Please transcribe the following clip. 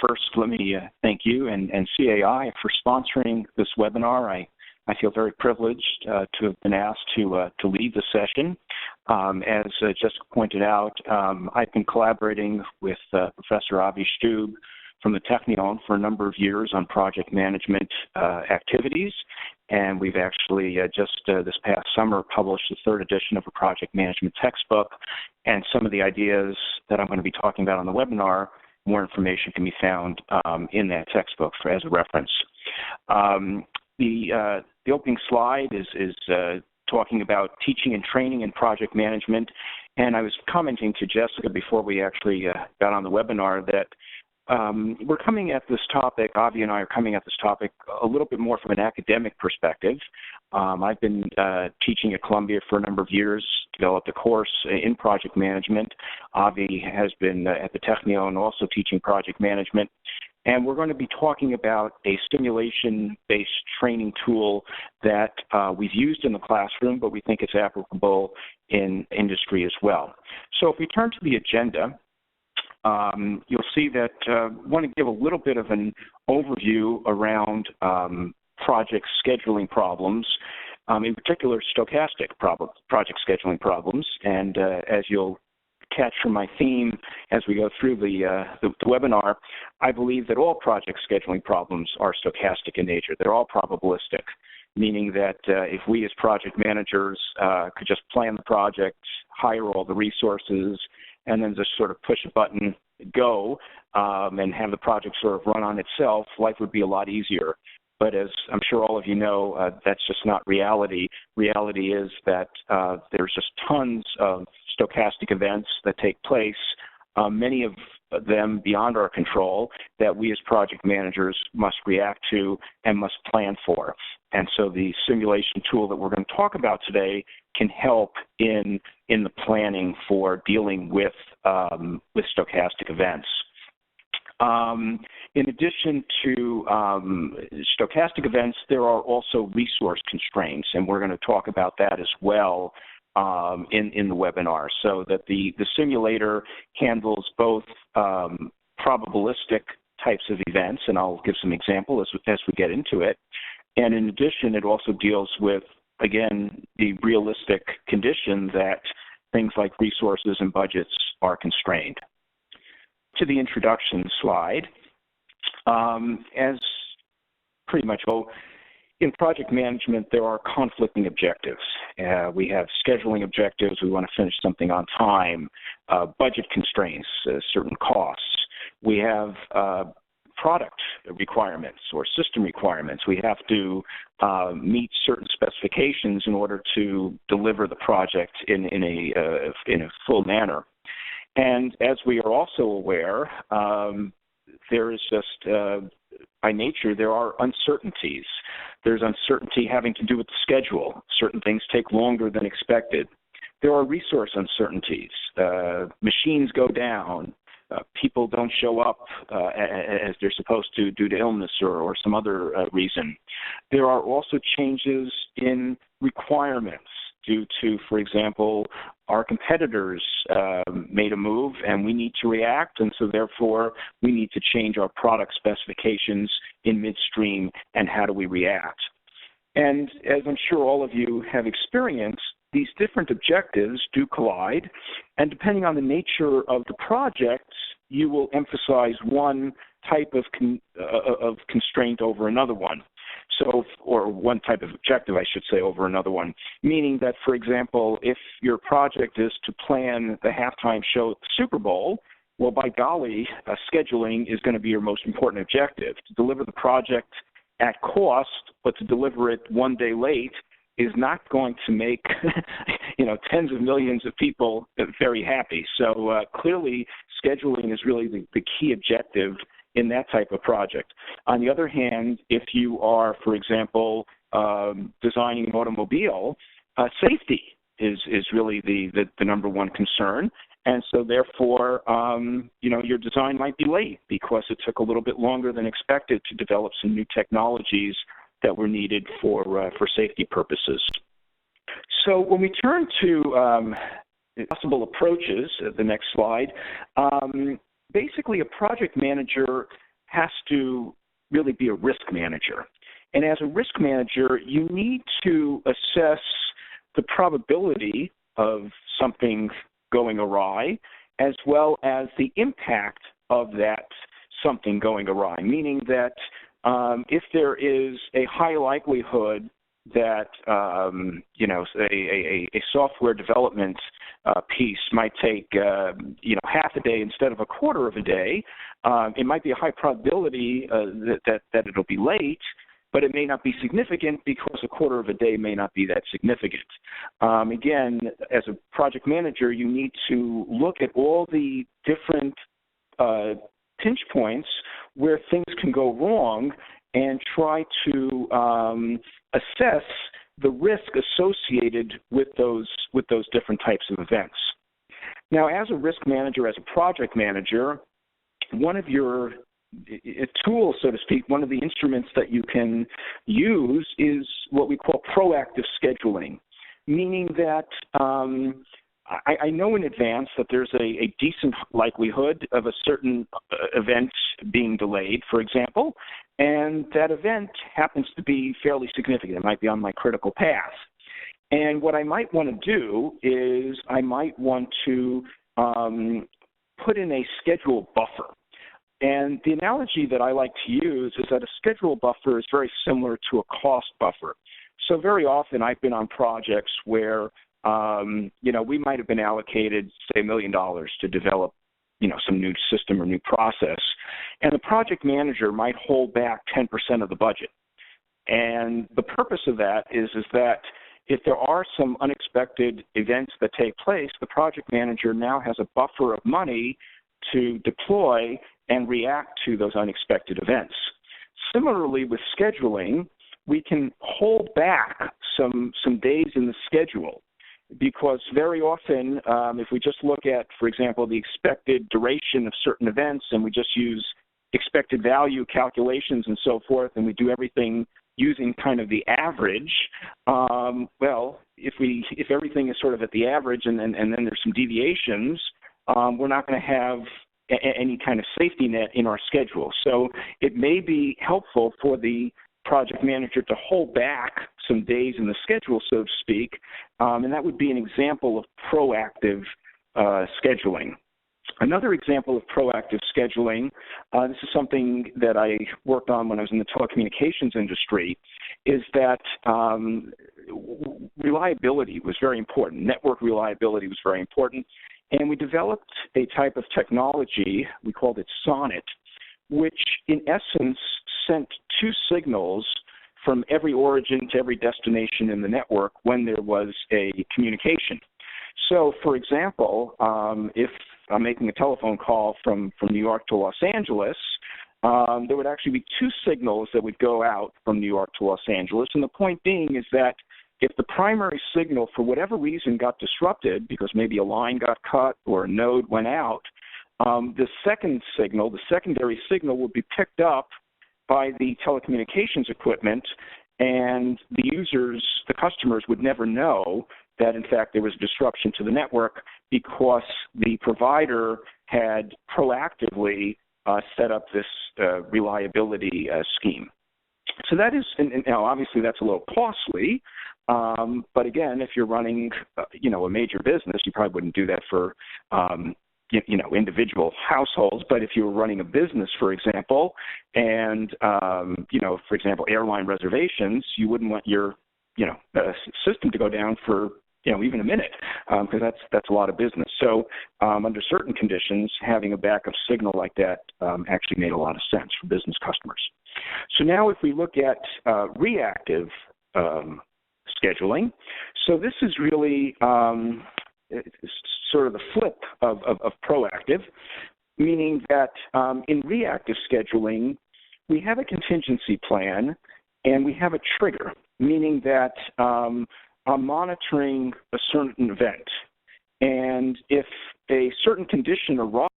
first, let me thank you and CAI for sponsoring this webinar. I feel very privileged to have been asked to lead the session. As Jessica pointed out, I've been collaborating with Professor Avi Stube from the Technion for a number of years on project management activities, and we've actually just this past summer published the third edition of a project management textbook, and some of the ideas that I'm going to be talking about on the webinar, more information can be found in that textbook as a reference. The opening slide is talking about teaching and training in project management, and I was commenting to Jessica before we actually got on the webinar that we're coming at this topic, Avi and I are coming at this topic a little bit more from an academic perspective. I've been teaching at Columbia for a number of years, developed a course in project management. Avi has been at the Technion also teaching project management. And we're going to be talking about a simulation-based training tool that we've used in the classroom, but we think it's applicable in industry as well. So if we turn to the agenda, you'll see that I want to give a little bit of an overview around project scheduling problems, in particular stochastic project scheduling problems. And as you'll catch from my theme as we go through the webinar, I believe that all project scheduling problems are stochastic in nature. They're all probabilistic, meaning that if we as project managers could just plan the project, hire all the resources, and then just sort of push a button, go, and have the project sort of run on itself, life would be a lot easier. But as I'm sure all of you know, that's just not reality. Reality is that there's just tons of stochastic events that take place, many of them beyond our control, that we as project managers must react to and must plan for. And so the simulation tool that we're going to talk about today can help in the planning for dealing with stochastic events. In addition to stochastic events, there are also resource constraints, and we're going to talk about that as well in the webinar, so that the simulator handles both probabilistic types of events, and I'll give some examples as we get into it, and in addition, it also deals with, again, the realistic condition that things like resources and budgets are constrained. To the introduction slide, as pretty much in project management, there are conflicting objectives. We have scheduling objectives. We want to finish something on time, budget constraints, certain costs. We have product requirements or system requirements. We have to meet certain specifications in order to deliver the project in a full manner. And as we are also aware, there is just, by nature, there are uncertainties. There's uncertainty having to do with the schedule. Certain things take longer than expected. There are resource uncertainties. Machines go down. People don't show up as they're supposed to due to illness or some other reason. There are also changes in requirements due to, for example, our competitors made a move and we need to react, and so therefore we need to change our product specifications in midstream, and how do we react? And as I'm sure all of you have experienced, these different objectives do collide, and depending on the nature of the project, you will emphasize one type of constraint over another one. So, or one type of objective, I should say, over another one, meaning that, for example, if your project is to plan the halftime show at the Super Bowl, well, by golly, scheduling is going to be your most important objective. To deliver the project at cost, but to deliver it one day late is not going to make tens of millions of people very happy. So clearly, scheduling is really the key objective in that type of project. On the other hand, if you are, for example, designing an automobile, safety is really the number one concern. And so therefore, your design might be late because it took a little bit longer than expected to develop some new technologies that were needed for safety purposes. So when we turn to possible approaches, the next slide, basically a project manager has to really be a risk manager. And as a risk manager, you need to assess the probability of something going awry, as well as the impact of that something going awry, meaning that if there is a high likelihood that, a software development piece might take, half a day instead of a quarter of a day, it might be a high probability that it'll be late, but it may not be significant because a quarter of a day may not be that significant. Again, as a project manager, you need to look at all the different pinch points where things can go wrong and try to assess the risk associated with those different types of events. Now, as a risk manager, as a project manager, one of your tools, so to speak, one of the instruments that you can use is what we call proactive scheduling, meaning that I know in advance that there's a decent likelihood of a certain event being delayed, for example, and that event happens to be fairly significant. It might be on my critical path. And what I might want to do is I might want to put in a schedule buffer. And the analogy that I like to use is that a schedule buffer is very similar to a cost buffer. So very often I've been on projects where we might have been allocated, say, $1 million to develop, some new system or new process, and the project manager might hold back 10% of the budget. And the purpose of that is that if there are some unexpected events that take place, the project manager now has a buffer of money to deploy and react to those unexpected events. Similarly, with scheduling, we can hold back some days in the schedule, because very often, if we just look at, for example, the expected duration of certain events, and we just use expected value calculations and so forth, and we do everything using kind of the average, if everything is sort of at the average and then there's some deviations, we're not going to have any kind of safety net in our schedule. So it may be helpful for the project manager to hold back some days in the schedule, so to speak, and that would be an example of proactive scheduling. Another example of proactive scheduling, this is something that I worked on when I was in the telecommunications industry, is that reliability was very important. Network reliability was very important, and we developed a type of technology, we called it Sonnet, which in essence sent two signals from every origin to every destination in the network when there was a communication. So, for example, if I'm making a telephone call from New York to Los Angeles, there would actually be two signals that would go out from New York to Los Angeles. And the point being is that if the primary signal, for whatever reason, got disrupted, because maybe a line got cut or a node went out, the secondary signal would be picked up by the telecommunications equipment, and the customers would never know that, in fact, there was disruption to the network because the provider had proactively set up this reliability scheme. So that is, obviously that's a little costly, but again, if you're running, a major business, you probably wouldn't do that for, individual households. But if you were running a business, for example, and, for example, airline reservations, you wouldn't want your, system to go down for, even a minute, because that's a lot of business. So under certain conditions, having a backup signal like that actually made a lot of sense for business customers. So now if we look at reactive scheduling, so this is really sort of the flip of proactive, meaning that in reactive scheduling, we have a contingency plan and we have a trigger, meaning that I'm monitoring a certain event. And if a certain condition arises,